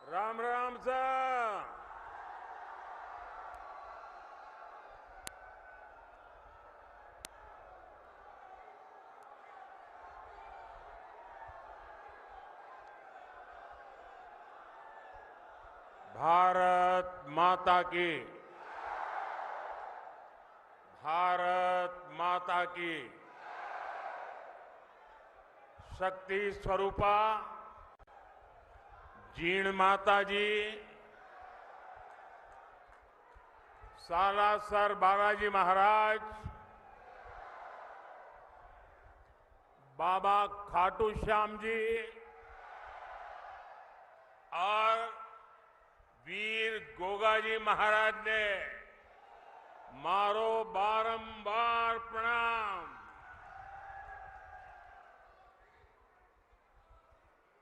Ram Ram sir. Bharat माता की, भारत माता की। शक्ति स्वरूपा जीण माता जी, सालासर बालाजी महाराज, बाबा खाटू श्याम जी और वीर गोगाजी महाराज ने मारो बारंबार प्रणाम।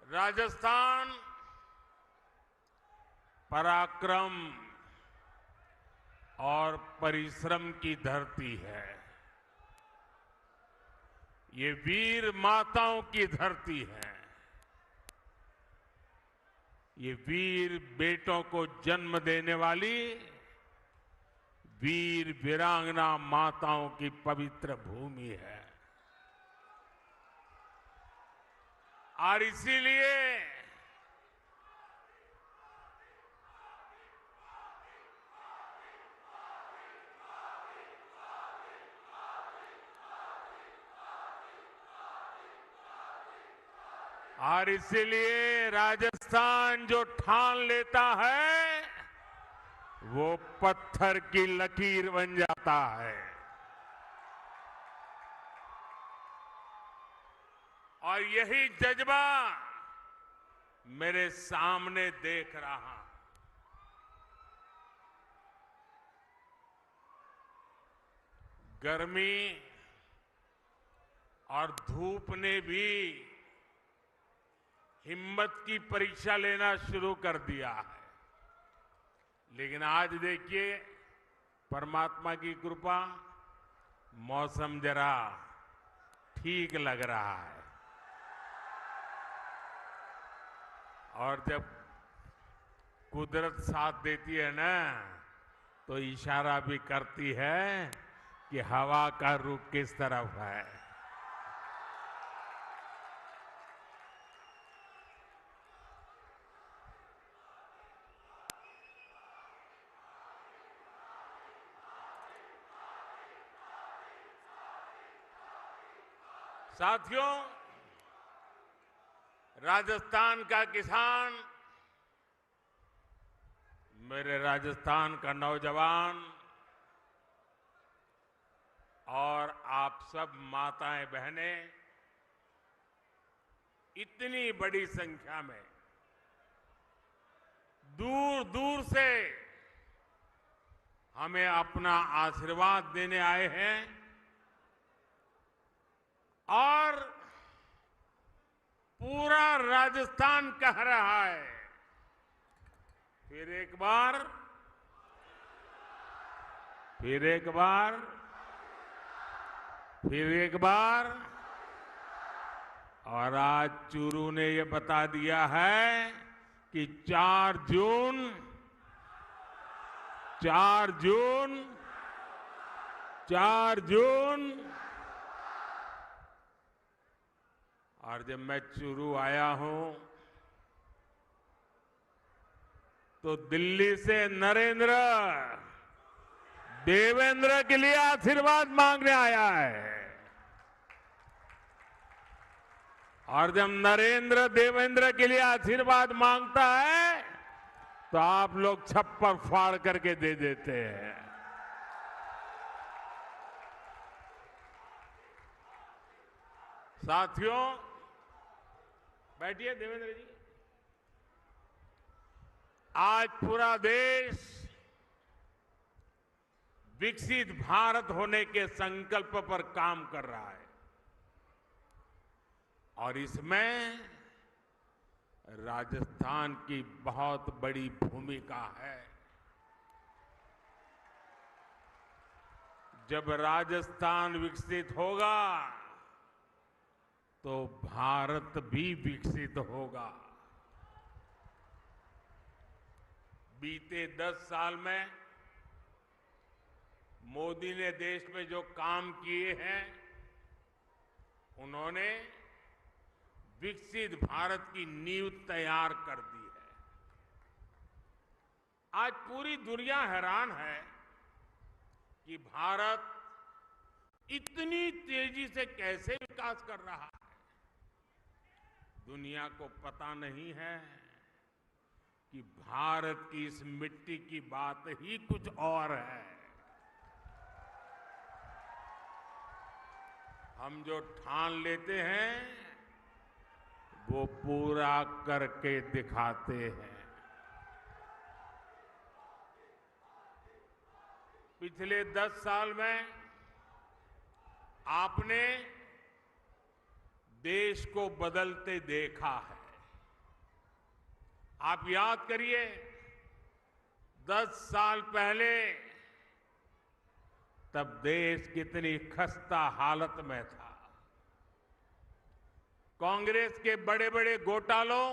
राजस्थान पराक्रम और परिश्रम की धरती है। ये वीर माताओं की धरती है। ये वीर बेटों को जन्म देने वाली वीर वीरांगना माताओं की पवित्र भूमि है। और इसीलिए राजस्थान जो ठान लेता है वो पत्थर की लकीर बन जाता है। और यही जज्बा मेरे सामने देख रहा। गर्मी और धूप ने भी हिम्मत की परीक्षा लेना शुरू कर दिया है। लेकिन आज देखिए, परमात्मा की कृपा, मौसम जरा ठीक लग रहा है। और जब कुदरत साथ देती है ना, तो इशारा भी करती है कि हवा का रुख किस तरफ है। साथियों, राजस्थान का किसान, मेरे राजस्थान का नौजवान और आप सब माताएं बहनें इतनी बड़ी संख्या में दूर दूर से हमें अपना आशीर्वाद देने आए हैं। और पूरा राजस्थान कह रहा है, फिर एक बार, फिर एक बार, फिर एक बार। और आज चूरू ने ये बता दिया है कि 4 जून, 4 जून, 4 जून। और जब मैं चूरू आया हूं तो दिल्ली से नरेंद्र देवेंद्र के लिए आशीर्वाद मांगने आया है। और जब नरेंद्र देवेंद्र के लिए आशीर्वाद मांगता है तो आप लोग छप्पर फाड़ करके दे देते हैं। साथियों, बैठिए देवेंद्र जी। आज पूरा देश विकसित भारत होने के संकल्प पर काम कर रहा है। और इसमें राजस्थान की बहुत बड़ी भूमिका है। जब राजस्थान विकसित होगा तो भारत भी विकसित होगा। बीते 10 साल में मोदी ने देश में जो काम किए हैं, उन्होंने विकसित भारत की नींव तैयार कर दी है। आज पूरी दुनिया हैरान है कि भारत इतनी तेजी से कैसे विकास कर रहा है। दुनिया को पता नहीं है कि भारत की इस मिट्टी की बात ही कुछ और है। हम जो ठान लेते हैं वो पूरा करके दिखाते हैं। पिछले 10 साल में आपने देश को बदलते देखा है। आप याद करिए, 10 साल पहले तब देश कितनी खस्ता हालत में था। कांग्रेस के बड़े बड़े घोटालों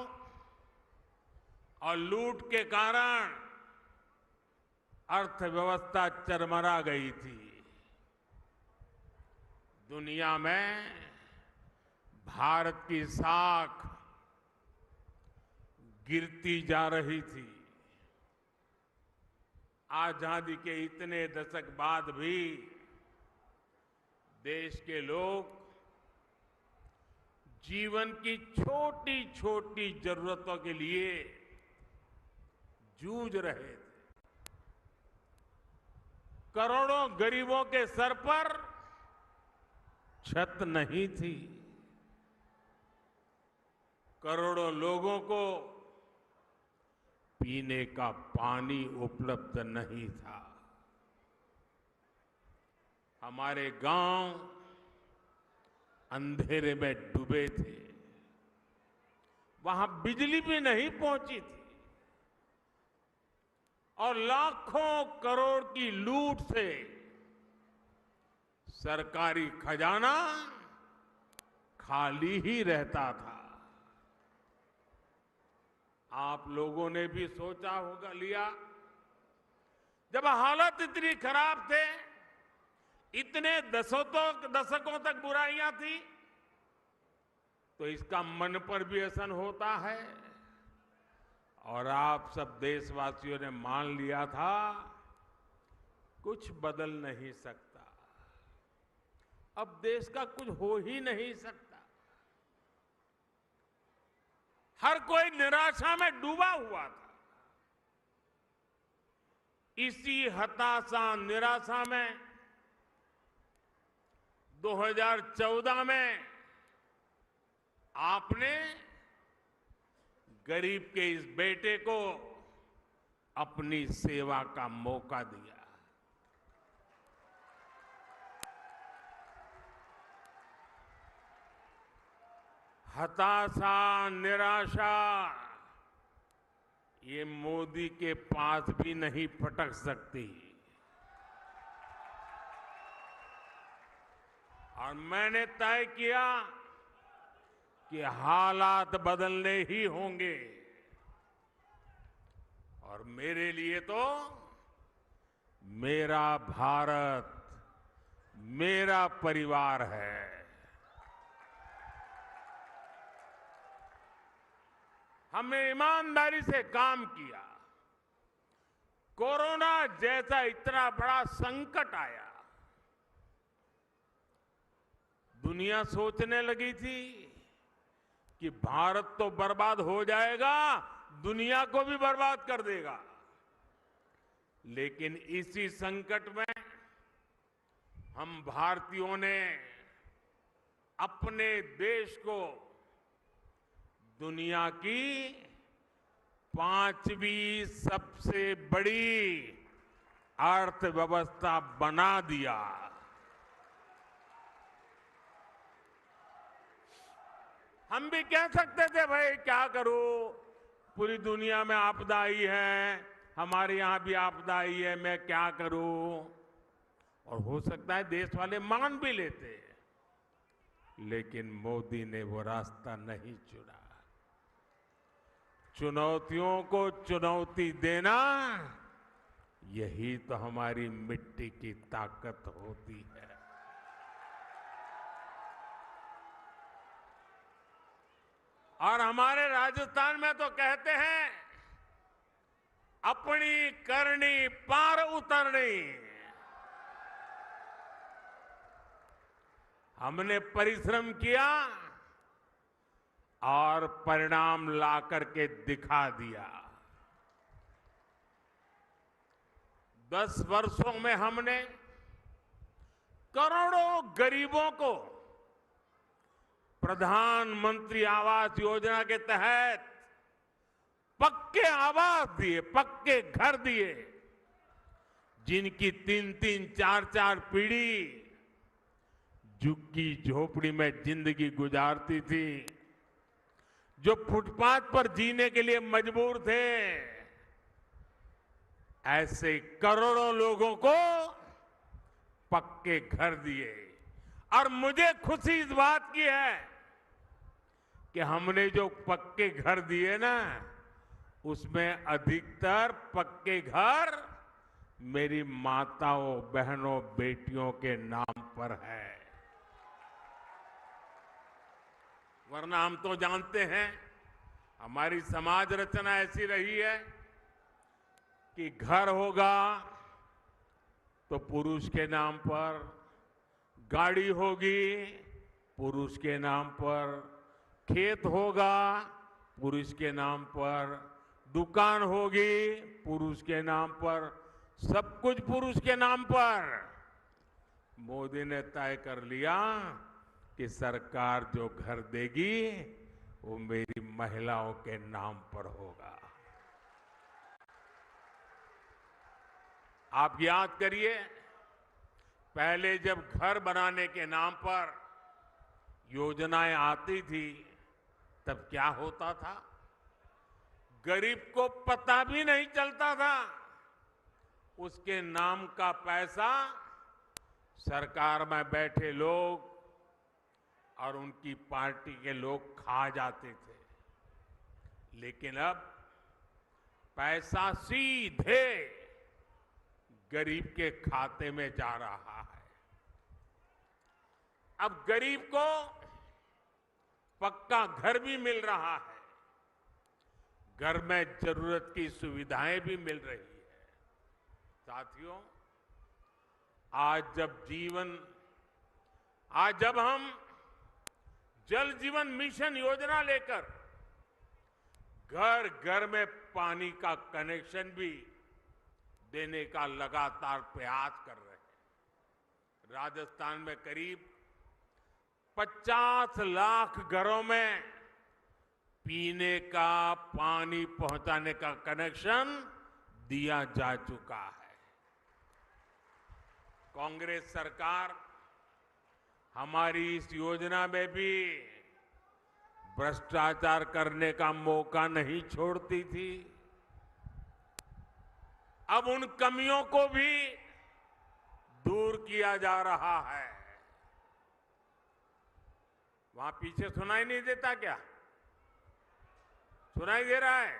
और लूट के कारण अर्थव्यवस्था चरमरा गई थी। दुनिया में भारत की साख गिरती जा रही थी। आजादी के इतने दशक बाद भी देश के लोग जीवन की छोटी छोटी जरूरतों के लिए जूझ रहे थे। करोड़ों गरीबों के सर पर छत नहीं थी। करोड़ों लोगों को पीने का पानी उपलब्ध नहीं था। हमारे गांव अंधेरे में डूबे थे। वहां बिजली भी नहीं पहुंची थी और लाखों करोड़ की लूट से सरकारी खजाना खाली ही रहता था। आप लोगों ने भी सोचा होगा लिया, जब हालत इतनी खराब थे, इतने दशकों तक बुराइयां थी, तो इसका मन पर भी असर होता है। और आप सब देशवासियों ने मान लिया था कुछ बदल नहीं सकता, अब देश का कुछ हो ही नहीं सकता। हर कोई निराशा में डूबा हुआ था। इसी हताशा निराशा में 2014 में आपने गरीब के इस बेटे को अपनी सेवा का मौका दिया। हताशा निराशा ये मोदी के पास भी नहीं फटक सकती। और मैंने तय किया कि हालात बदलने ही होंगे। और मेरे लिए तो मेरा भारत मेरा परिवार है। हमने ईमानदारी से काम किया। कोरोना जैसा इतना बड़ा संकट आया, दुनिया सोचने लगी थी कि भारत तो बर्बाद हो जाएगा, दुनिया को भी बर्बाद कर देगा। लेकिन इसी संकट में हम भारतीयों ने अपने देश को दुनिया की 5वीं सबसे बड़ी अर्थव्यवस्था बना दिया। हम भी कह सकते थे भाई क्या करूं, पूरी दुनिया में आपदा आई है, हमारे यहां भी आपदा आई है, मैं क्या करूं। और हो सकता है देश वाले मान भी लेते, लेकिन मोदी ने वो रास्ता नहीं चुना। चुनौतियों को चुनौती देना, यही तो हमारी मिट्टी की ताकत होती है। और हमारे राजस्थान में तो कहते हैं, अपनी करनी पार उतरनी। हमने परिश्रम किया और परिणाम ला करके दिखा दिया। 10 वर्षों में हमने करोड़ों गरीबों को प्रधानमंत्री आवास योजना के तहत पक्के आवास दिए, पक्के घर दिए, जिनकी 3-3, 4-4 पीढ़ी झुग्गी झोपड़ी में जिंदगी गुजारती थी, जो फुटपाथ पर जीने के लिए मजबूर थे, ऐसे करोड़ों लोगों को पक्के घर दिए। और मुझे खुशी इस बात की है कि हमने जो पक्के घर दिए ना, उसमें अधिकतर पक्के घर मेरी माताओं, बहनों, बेटियों के नाम पर है। वरना हम तो जानते हैं, हमारी समाज रचना ऐसी रही है कि घर होगा तो पुरुष के नाम पर, गाड़ी होगी पुरुष के नाम पर, खेत होगा पुरुष के नाम पर, दुकान होगी पुरुष के नाम पर, सब कुछ पुरुष के नाम पर। मोदी ने तय कर लिया कि सरकार जो घर देगी वो मेरी महिलाओं के नाम पर होगा। आप याद करिए, पहले जब घर बनाने के नाम पर योजनाएं आती थी, तब क्या होता था? गरीब को पता भी नहीं चलता था। उसके नाम का पैसा सरकार में बैठे लोग और उनकी पार्टी के लोग खा जाते थे। लेकिन अब पैसा सीधे गरीब के खाते में जा रहा है। अब गरीब को पक्का घर भी मिल रहा है, घर में जरूरत की सुविधाएं भी मिल रही है। साथियों, आज जब हम जल जीवन मिशन योजना लेकर घर घर में पानी का कनेक्शन भी देने का लगातार प्रयास कर रहे हैं। राजस्थान में करीब 50 लाख घरों में पीने का पानी पहुंचाने का कनेक्शन दिया जा चुका है। कांग्रेस सरकार हमारी इस योजना में भी भ्रष्टाचार करने का मौका नहीं छोड़ती थी। अब उन कमियों को भी दूर किया जा रहा है। वहां पीछे सुनाई नहीं देता क्या? सुनाई दे रहा है?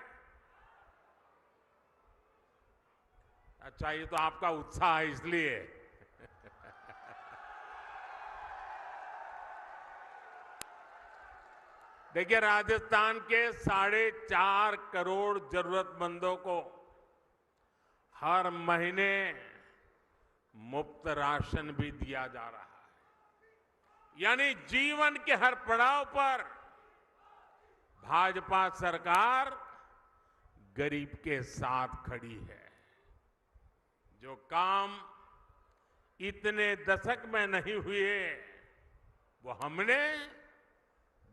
अच्छा, ये तो आपका उत्साह है इसलिए। देखिए, राजस्थान के 4.5 करोड़ जरूरतमंदों को हर महीने मुफ्त राशन भी दिया जा रहा है। यानी जीवन के हर पड़ाव पर भाजपा सरकार गरीब के साथ खड़ी है। जो काम इतने दशक में नहीं हुए, वो हमने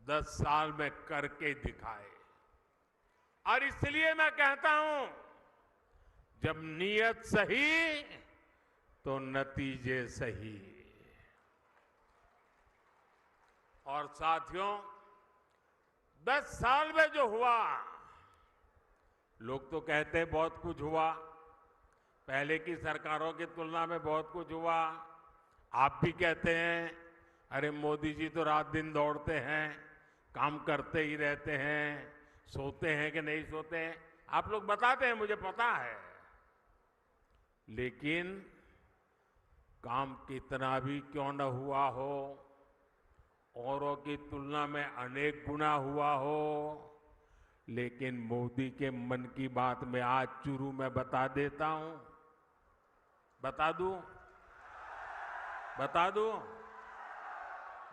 10 साल में करके दिखाए। और इसलिए मैं कहता हूं, जब नीयत सही तो नतीजे सही। और साथियों, 10 साल में जो हुआ, लोग तो कहते हैं बहुत कुछ हुआ, पहले की सरकारों की तुलना में बहुत कुछ हुआ। आप भी कहते हैं, अरे मोदी जी तो रात दिन दौड़ते हैं, काम करते ही रहते हैं, सोते हैं कि नहीं सोते हैं, आप लोग बताते हैं, मुझे पता है। लेकिन काम कितना भी क्यों न हुआ हो, औरों की तुलना में अनेक गुना हुआ हो, लेकिन मोदी के मन की बात में आज चुरू में बता देता हूं। बता दूं।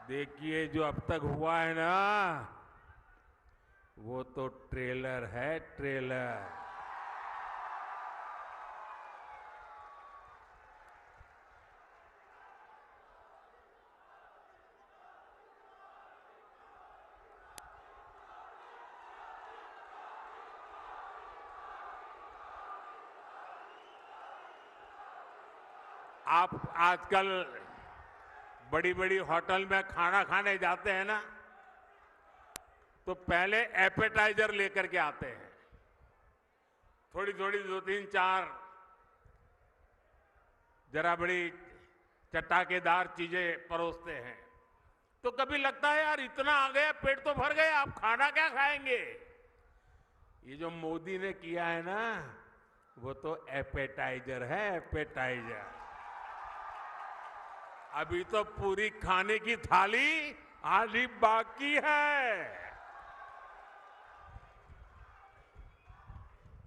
देखिए, जो अब तक हुआ है ना, वो तो ट्रेलर है, ट्रेलर। आप आजकल बड़ी बड़ी होटल में खाना खाने जाते हैं ना, तो पहले एपेटाइजर लेकर के आते हैं, थोड़ी थोड़ी 2-3-4 जरा बड़ी चटाकेदार चीजें परोसते हैं। तो कभी लगता है यार इतना आ गया, पेट तो भर गया, आप खाना क्या खाएंगे। ये जो मोदी ने किया है ना, वो तो एपेटाइजर है, एपेटाइजर। अभी तो पूरी खाने की थाली आधी बाकी है।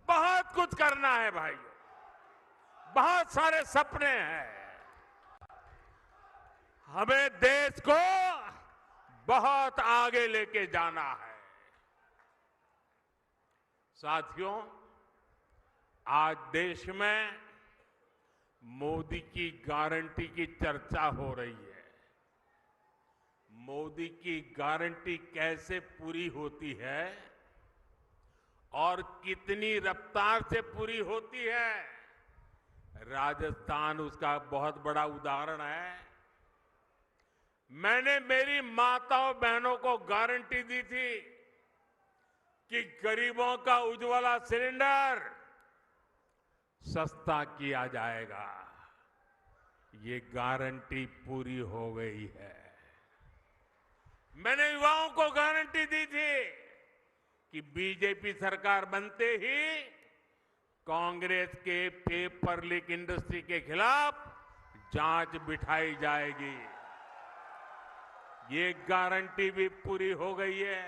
बहुत कुछ करना है भाइयों, बहुत सारे सपने हैं। हमें देश को बहुत आगे लेके जाना है। साथियों, आज देश में मोदी की गारंटी की चर्चा हो रही है। मोदी की गारंटी कैसे पूरी होती है और कितनी रफ्तार से पूरी होती है, राजस्थान उसका बहुत बड़ा उदाहरण है। मैंने मेरी माताओं बहनों को गारंटी दी थी कि गरीबों का उज्ज्वला सिलेंडर सस्ता किया जाएगा। ये गारंटी पूरी हो गई है। मैंने युवाओं को गारंटी दी थी कि बीजेपी सरकार बनते ही कांग्रेस के पेपर लीक इंडस्ट्री के खिलाफ जांच बिठाई जाएगी। ये गारंटी भी पूरी हो गई है।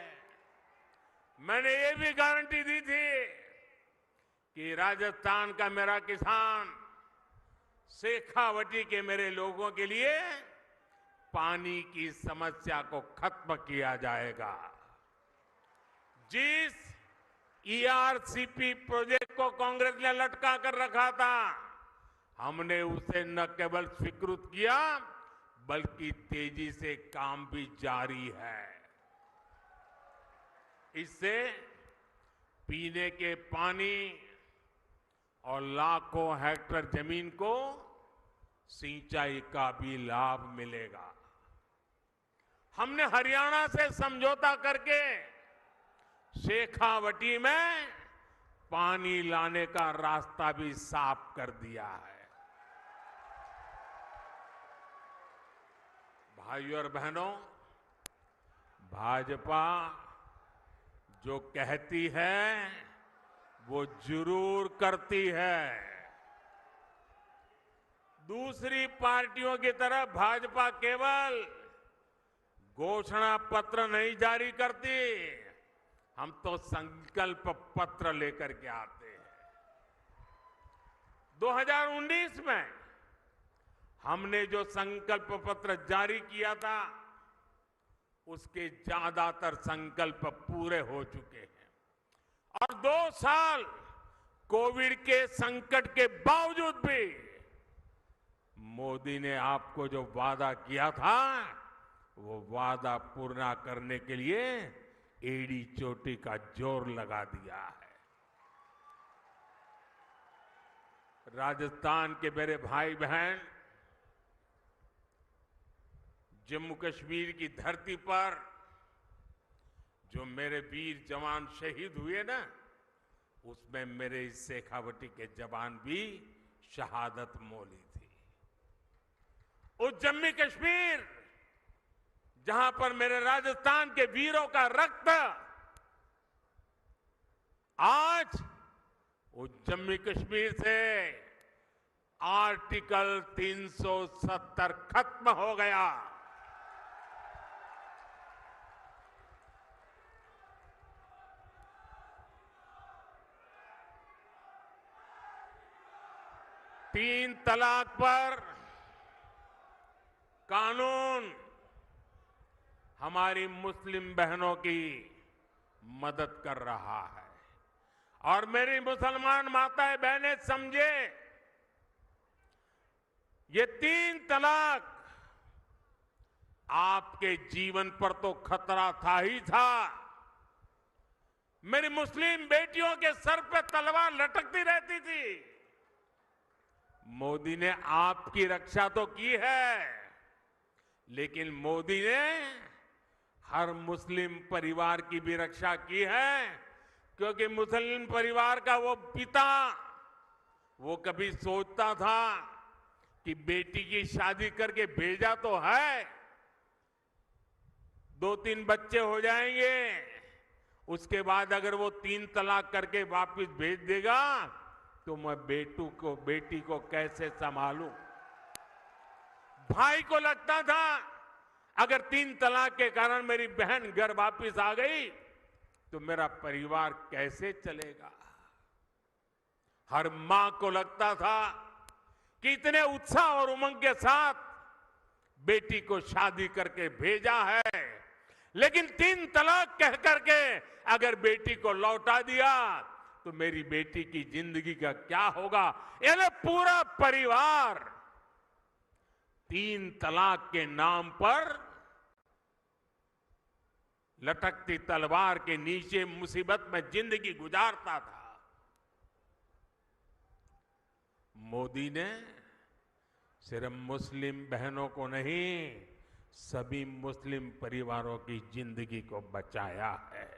मैंने ये भी गारंटी दी थी कि राजस्थान का मेरा किसान, शेखावटी के मेरे लोगों के लिए पानी की समस्या को खत्म किया जाएगा। जिस ईआरसीपी प्रोजेक्ट को कांग्रेस ने लटका कर रखा था, हमने उसे न केवल स्वीकृत किया बल्कि तेजी से काम भी जारी है। इससे पीने के पानी और लाखों हेक्टेयर जमीन को सिंचाई का भी लाभ मिलेगा। हमने हरियाणा से समझौता करके शेखावटी में पानी लाने का रास्ता भी साफ कर दिया है। भाइयों और बहनों, भाजपा जो कहती है वो जरूर करती है। दूसरी पार्टियों की तरह भाजपा केवल घोषणा पत्र नहीं जारी करती, हम तो संकल्प पत्र लेकर के आते हैं। 2019 में हमने जो संकल्प पत्र जारी किया था, उसके ज्यादातर संकल्प पूरे हो चुके हैं। और 2 साल कोविड के संकट के बावजूद भी मोदी ने आपको जो वादा किया था, वो वादा पूरा करने के लिए एड़ी चोटी का जोर लगा दिया है। राजस्थान के मेरे भाई बहन, जम्मू कश्मीर की धरती पर जो मेरे वीर जवान शहीद हुए ना, उसमें मेरे इस शेखावटी के जवान भी शहादत मोली थी। उस जम्मू कश्मीर जहां पर मेरे राजस्थान के वीरों का रक्त आज वो जम्मू कश्मीर से आर्टिकल 370 खत्म हो गया। तीन तलाक पर कानून हमारी मुस्लिम बहनों की मदद कर रहा है। और मेरी मुसलमान माताएं बहनें समझे, ये तीन तलाक आपके जीवन पर तो खतरा था ही था। मेरी मुस्लिम बेटियों के सर पे तलवार लटकती रहती थी। मोदी ने आपकी रक्षा तो की है, लेकिन मोदी ने हर मुस्लिम परिवार की भी रक्षा की है, क्योंकि मुस्लिम परिवार का वो पिता वो कभी सोचता था कि बेटी की शादी करके भेजा तो है, 2-3 बच्चे हो जाएंगे, उसके बाद अगर वो 3 तलाक करके वापस भेज देगा तो मैं बेटी को कैसे संभालूं। भाई को लगता था अगर 3 तलाक के कारण मेरी बहन घर वापस आ गई तो मेरा परिवार कैसे चलेगा। हर मां को लगता था कि इतने उत्साह और उमंग के साथ बेटी को शादी करके भेजा है, लेकिन 3 तलाक कह करके अगर बेटी को लौटा दिया तो मेरी बेटी की जिंदगी का क्या होगा। यानी पूरा परिवार 3 तलाक के नाम पर लटकती तलवार के नीचे मुसीबत में जिंदगी गुजारता था। मोदी ने सिर्फ मुस्लिम बहनों को नहीं, सभी मुस्लिम परिवारों की जिंदगी को बचाया है।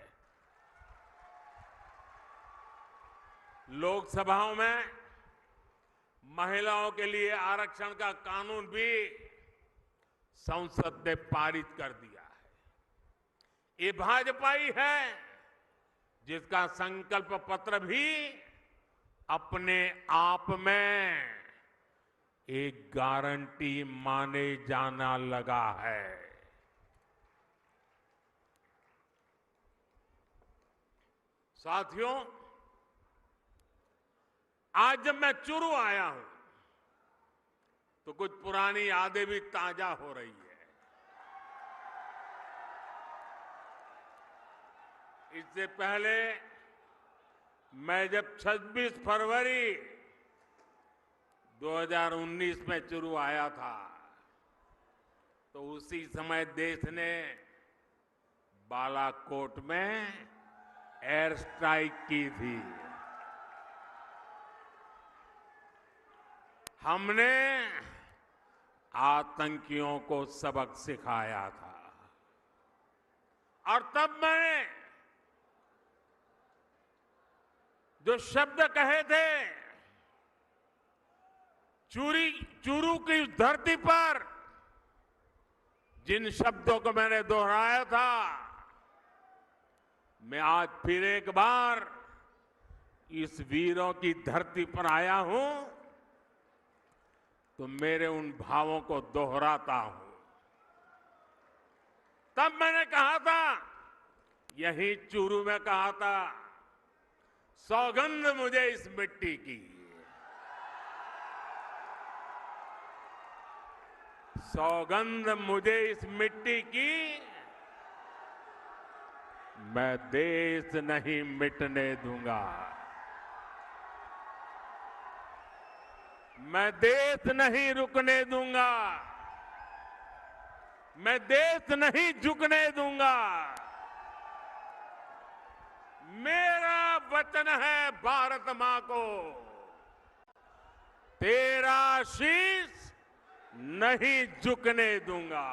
लोकसभाओं में महिलाओं के लिए आरक्षण का कानून भी संसद ने पारित कर दिया है। ये भाजपा ही है जिसका संकल्प पत्र भी अपने आप में एक गारंटी माने जाना लगा है। साथियों, आज जब मैं चुरू आया हूं तो कुछ पुरानी यादें भी ताजा हो रही है। इससे पहले मैं जब 26 फरवरी 2019 में चुरू आया था तो उसी समय देश ने बालाकोट में एयर स्ट्राइक की थी। हमने आतंकियों को सबक सिखाया था और तब मैंने जो शब्द कहे थे, चूरू की धरती पर जिन शब्दों को मैंने दोहराया था, मैं आज फिर एक बार इस वीरों की धरती पर आया हूं तो मेरे उन भावों को दोहराता हूं। तब मैंने कहा था, यही चूरू में कहा था, सौगंध मुझे इस मिट्टी की, सौगंध मुझे इस मिट्टी की, मैं देश नहीं मिटने दूंगा, मैं देश नहीं रुकने दूंगा, मैं देश नहीं झुकने दूंगा। मेरा वचन है भारत मां को, तेरा शीश नहीं झुकने दूंगा।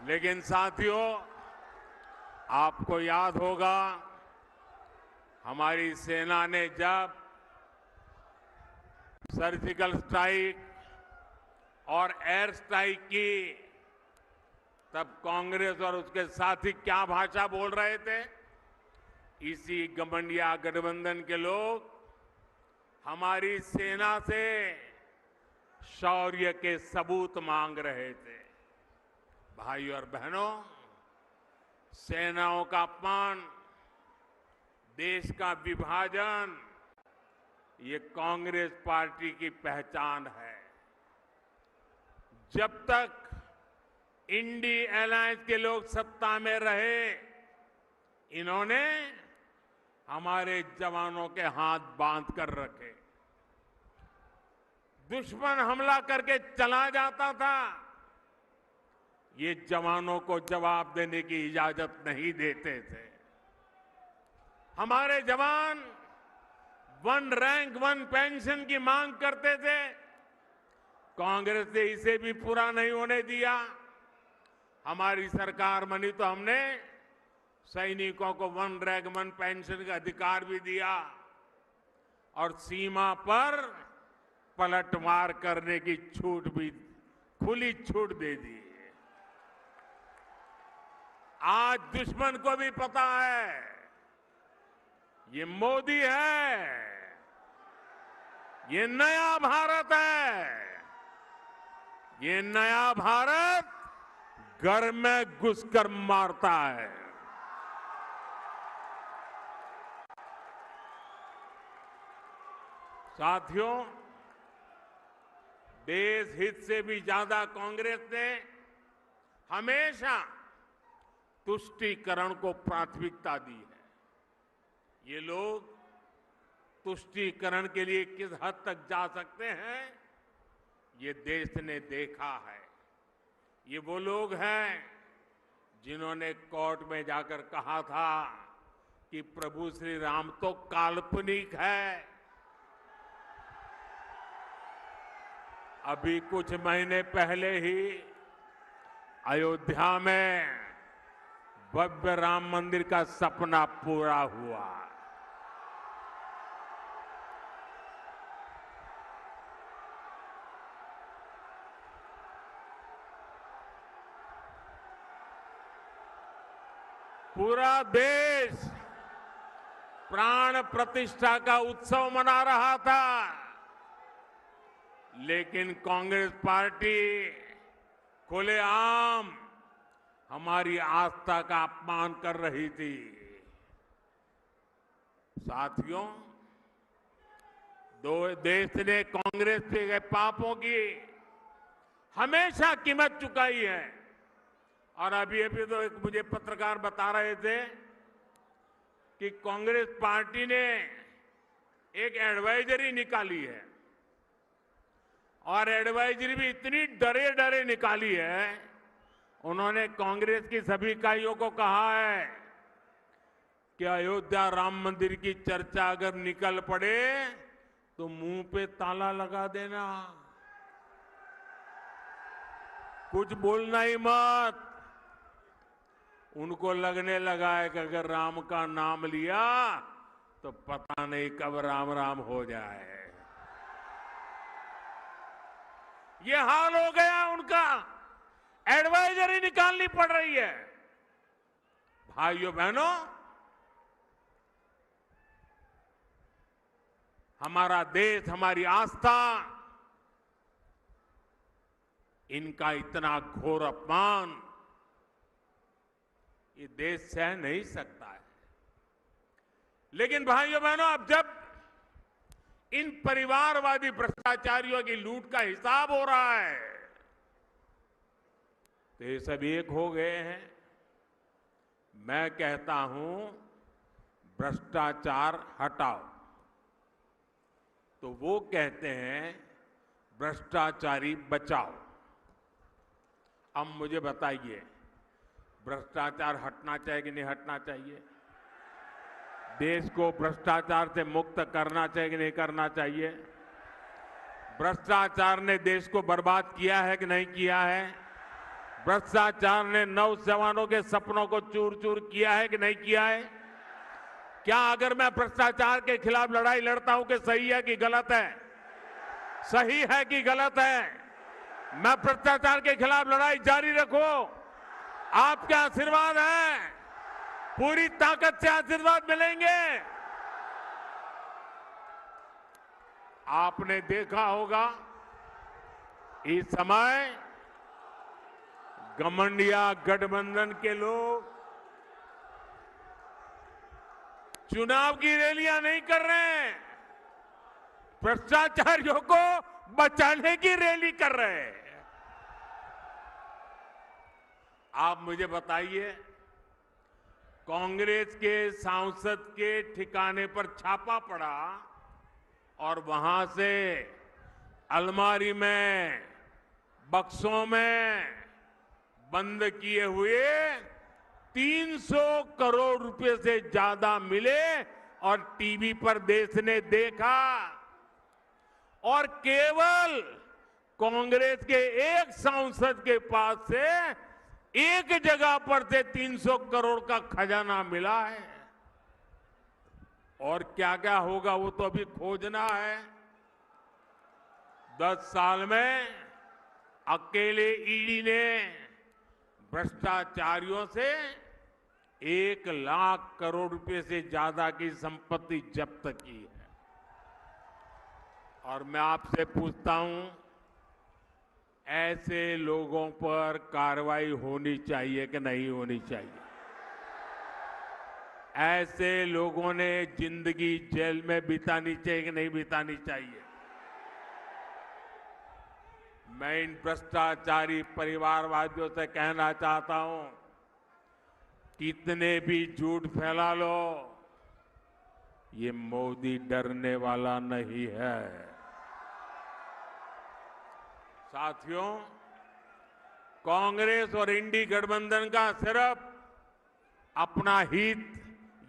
लेकिन साथियों, आपको याद होगा हमारी सेना ने जब सर्जिकल स्ट्राइक और एयर स्ट्राइक की, तब कांग्रेस और उसके साथी क्या भाषा बोल रहे थे? इसी गठबंधन गठबंधन के लोग हमारी सेना से शौर्य के सबूत मांग रहे थे। भाइयों और बहनों, सेनाओं का अपमान, देश का विभाजन, ये कांग्रेस पार्टी की पहचान है। जब तक इंडी अलायंस के लोग सत्ता में रहे, इन्होंने हमारे जवानों के हाथ बांध कर रखे। दुश्मन हमला करके चला जाता था, ये जवानों को जवाब देने की इजाजत नहीं देते थे। हमारे जवान 1 रैंक 1 पेंशन की मांग करते थे, कांग्रेस ने इसे भी पूरा नहीं होने दिया। हमारी सरकार बनी तो हमने सैनिकों को 1 रैंक 1 पेंशन का अधिकार भी दिया और सीमा पर पलटवार करने की छूट भी, खुली छूट दे दी। आज दुश्मन को भी पता है ये मोदी है, ये नया भारत है। ये नया भारत घर में घुसकर मारता है। साथियों, देश हित से भी ज्यादा कांग्रेस ने हमेशा तुष्टीकरण को प्राथमिकता दी है। ये लोग तुष्टीकरण के लिए किस हद तक जा सकते हैं, ये देश ने देखा है। ये वो लोग हैं जिन्होंने कोर्ट में जाकर कहा था कि प्रभु श्री राम तो काल्पनिक है। अभी कुछ महीने पहले ही अयोध्या में भव्य राम मंदिर का सपना पूरा हुआ। पूरा देश प्राण प्रतिष्ठा का उत्सव मना रहा था, लेकिन कांग्रेस पार्टी खुलेआम हमारी आस्था का अपमान कर रही थी। साथियों, देश ने कांग्रेस के पापों की हमेशा कीमत चुकाई है। और अभी तो एक मुझे पत्रकार बता रहे थे कि कांग्रेस पार्टी ने एक एडवाइजरी निकाली है और एडवाइजरी भी इतनी डरे डरे निकाली है। उन्होंने कांग्रेस की सभी इकाइयों को कहा है कि अयोध्या राम मंदिर की चर्चा अगर निकल पड़े तो मुंह पे ताला लगा देना, कुछ बोलना ही मत। उनको लगने लगा है कि अगर राम का नाम लिया तो पता नहीं कब राम राम हो जाए। ये हाल हो गया उनका, एडवाइजरी निकालनी पड़ रही है। भाइयों बहनों, हमारा देश, हमारी आस्था, इनका इतना घोर अपमान ये देश सह नहीं सकता है। लेकिन भाइयों बहनों, अब जब इन परिवारवादी भ्रष्टाचारियों की लूट का हिसाब हो रहा है तो ये सब एक हो गए हैं। मैं कहता हूं भ्रष्टाचार हटाओ, तो वो कहते हैं भ्रष्टाचारी बचाओ। अब मुझे बताइए, भ्रष्टाचार हटना चाहिए कि नहीं हटना चाहिए? देश को भ्रष्टाचार से मुक्त करना चाहिए कि नहीं करना चाहिए? भ्रष्टाचार ने देश को बर्बाद किया है कि नहीं किया है? भ्रष्टाचार ने नौजवानों के सपनों को चूर चूर किया है कि नहीं किया है? क्या अगर मैं भ्रष्टाचार के खिलाफ लड़ाई लड़ता हूं कि सही है कि गलत है? सही है कि गलत है? मैं भ्रष्टाचार के खिलाफ लड़ाई जारी रखूं, आपके आशीर्वाद है, पूरी ताकत से आशीर्वाद मिलेंगे। आपने देखा होगा इस समय घमंडिया गठबंधन के लोग चुनाव की रैलियां नहीं कर रहे हैं, भ्रष्टाचारियों को बचाने की रैली कर रहे हैं। आप मुझे बताइए, कांग्रेस के सांसद के ठिकाने पर छापा पड़ा और वहां से अलमारी में, बक्सों में बंद किए हुए 300 करोड़ रुपए से ज्यादा मिले और टीवी पर देश ने देखा, और केवल कांग्रेस के एक सांसद के पास से एक जगह पर से 300 करोड़ का खजाना मिला है। और क्या क्या होगा वो तो अभी खोजना है। 10 साल में अकेले ईडी ने भ्रष्टाचारियों से 1 लाख करोड़ रुपए से ज्यादा की संपत्ति जब्त की है। और मैं आपसे पूछता हूं, ऐसे लोगों पर कार्रवाई होनी चाहिए कि नहीं होनी चाहिए? ऐसे लोगों ने जिंदगी जेल में बितानी चाहिए कि नहीं बितानी चाहिए? मैं इन भ्रष्टाचारी परिवारवादियों से कहना चाहता हूं, कितने भी झूठ फैला लो, ये मोदी डरने वाला नहीं है। साथियों, कांग्रेस और इंडी गठबंधन का सिर्फ अपना हित,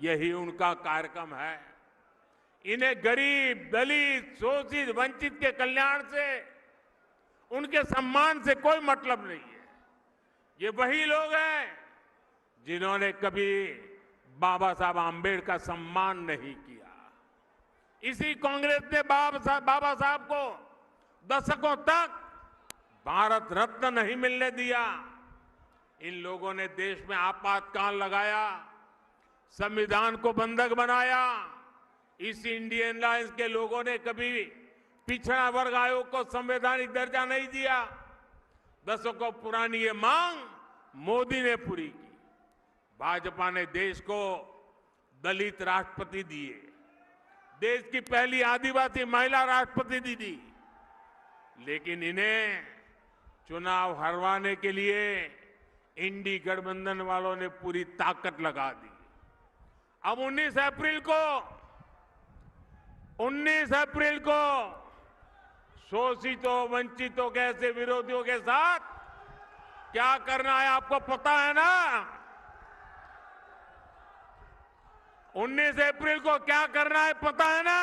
यही उनका कार्यक्रम है। इन्हें गरीब, दलित, शोषित, वंचित के कल्याण से, उनके सम्मान से कोई मतलब नहीं है। ये वही लोग हैं जिन्होंने कभी बाबा साहब आम्बेडकर का सम्मान नहीं किया। इसी कांग्रेस ने बाबा साहब को दशकों तक भारत रत्न नहीं मिलने दिया। इन लोगों ने देश में आपातकाल लगाया, संविधान को बंधक बनाया। इस इंडियन अलायंस के लोगों ने कभी पिछड़ा वर्ग आयोग को संवैधानिक दर्जा नहीं दिया। दशकों पुरानी ये मांग मोदी ने पूरी की। भाजपा ने देश को दलित राष्ट्रपति दिए, देश की पहली आदिवासी महिला राष्ट्रपति दी, लेकिन इन्हें चुनाव हरवाने के लिए इंडी गठबंधन वालों ने पूरी ताकत लगा दी। अब 19 अप्रैल को शोषितों, वंचितों के ऐसे विरोधियों के साथ क्या करना है आपको पता है ना? 19 अप्रैल को क्या करना है पता है ना?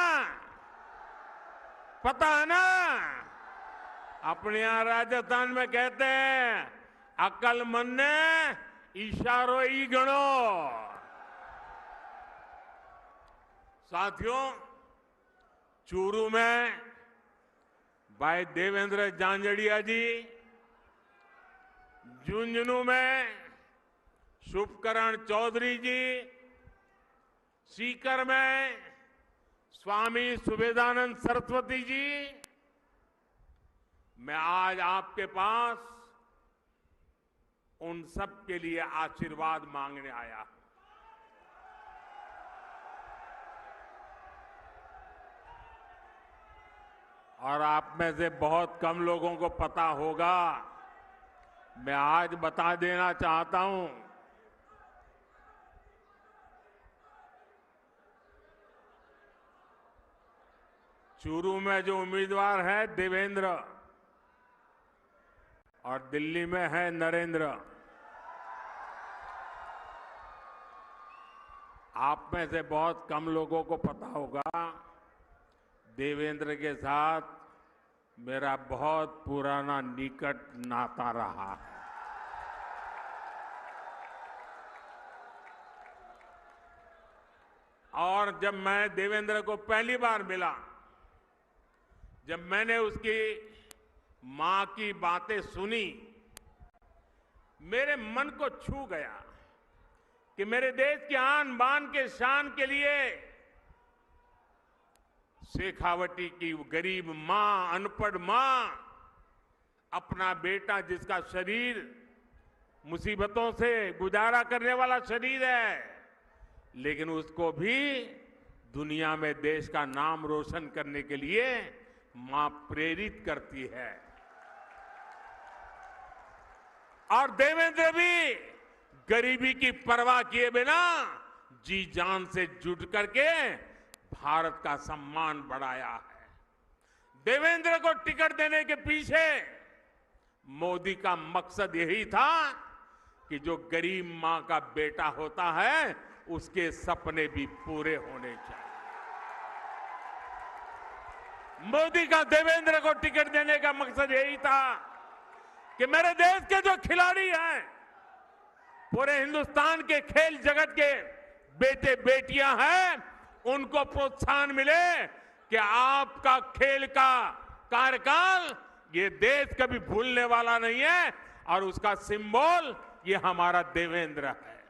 पता है ना? अपने यहां राजस्थान में कहते हैं, अकल मन ने इशारो ही गणो। साथियों, चूरू में भाई देवेंद्र झांझड़िया जी, झुंझुनू में शुभकरण चौधरी जी, सीकर में स्वामी सुबेदानंद सरस्वती जी, मैं आज आपके पास उन सब के लिए आशीर्वाद मांगने आया। और आप में से बहुत कम लोगों को पता होगा, मैं आज बता देना चाहता हूं, चूरू में जो उम्मीदवार है देवेंद्र और दिल्ली में है नरेंद्र। आप में से बहुत कम लोगों को पता होगा, देवेंद्र के साथ मेरा बहुत पुराना निकट नाता रहा है। और जब मैं देवेंद्र को पहली बार मिला, जब मैंने उसकी मां की बातें सुनी, मेरे मन को छू गया कि मेरे देश की आन बान के शान के लिए शेखावटी की गरीब मां, अनपढ़ मां, अपना बेटा जिसका शरीर मुसीबतों से गुजारा करने वाला शरीर है, लेकिन उसको भी दुनिया में देश का नाम रोशन करने के लिए मां प्रेरित करती है। और देवेंद्र भी गरीबी की परवाह किए बिना जी जान से जुट करके भारत का सम्मान बढ़ाया है। देवेंद्र को टिकट देने के पीछे मोदी का मकसद यही था कि जो गरीब मां का बेटा होता है उसके सपने भी पूरे होने चाहिए। मोदी का देवेंद्र को टिकट देने का मकसद यही था कि मेरे देश के जो खिलाड़ी हैं, पूरे हिंदुस्तान के खेल जगत के बेटे बेटियां हैं, उनको प्रोत्साहन मिले कि आपका खेल का कार्यकाल ये देश कभी भूलने वाला नहीं है और उसका सिंबल ये हमारा देवेंद्र है।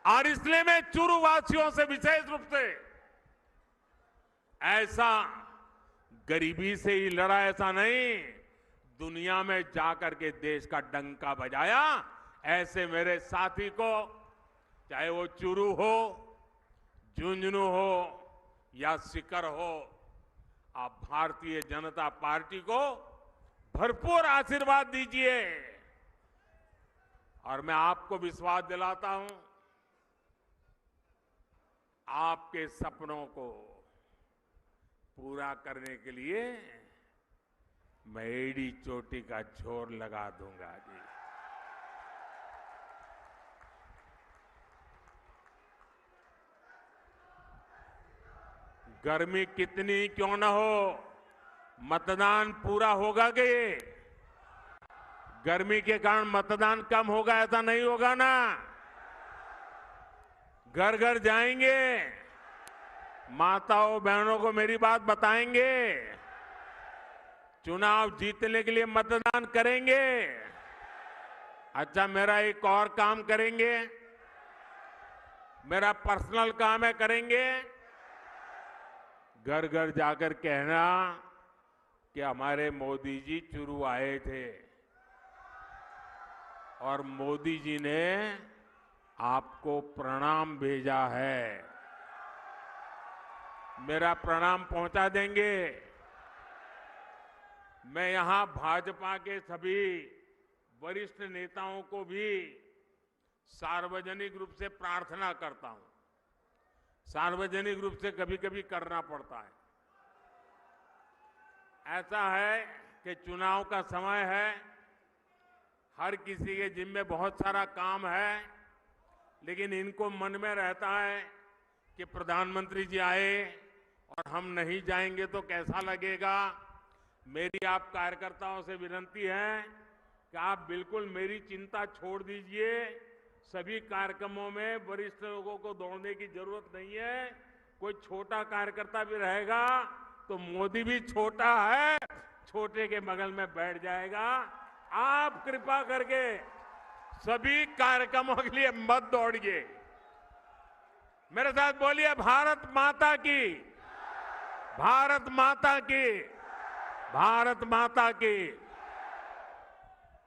और इसलिए मैं चुरू वासियों से विशेष रूप से ऐसा गरीबी से ही लड़ा, ऐसा नहीं, दुनिया में जाकर के देश का डंका बजाया। ऐसे मेरे साथी को, चाहे वो चुरू हो, झुंझुनू हो या सीकर हो, आप भारतीय जनता पार्टी को भरपूर आशीर्वाद दीजिए। और मैं आपको विश्वास दिलाता हूं, आपके सपनों को पूरा करने के लिए मैं एड़ी चोटी का जोर लगा दूंगा जी। गर्मी कितनी क्यों न हो, मतदान पूरा होगा कि गर्मी के कारण मतदान कम होगा, ऐसा नहीं होगा ना। घर घर जाएंगे, माताओं बहनों को मेरी बात बताएंगे, चुनाव जीतने के लिए मतदान करेंगे। अच्छा, मेरा एक और काम करेंगे, मेरा पर्सनल काम है, करेंगे। घर घर जाकर कहना कि हमारे मोदी जी चुरू आए थे और मोदी जी ने आपको प्रणाम भेजा है। मेरा प्रणाम पहुंचा देंगे। मैं यहां भाजपा के सभी वरिष्ठ नेताओं को भी सार्वजनिक रूप से प्रार्थना करता हूं। सार्वजनिक रूप से कभी कभी करना पड़ता है। ऐसा है कि चुनाव का समय है, हर किसी के जिम्मे बहुत सारा काम है, लेकिन इनको मन में रहता है कि प्रधानमंत्री जी आए और हम नहीं जाएंगे तो कैसा लगेगा। मेरी आप कार्यकर्ताओं से विनती है कि आप बिल्कुल मेरी चिंता छोड़ दीजिए। सभी कार्यक्रमों में वरिष्ठ लोगों को दौड़ने की जरूरत नहीं है। कोई छोटा कार्यकर्ता भी रहेगा तो मोदी भी छोटा है, छोटे के बगल में बैठ जाएगा। आप कृपा करके सभी कार्यक्रमों के लिए मत दौड़िए। मेरे साथ बोलिए, भारत माता की, भारत माता की, भारत माता की।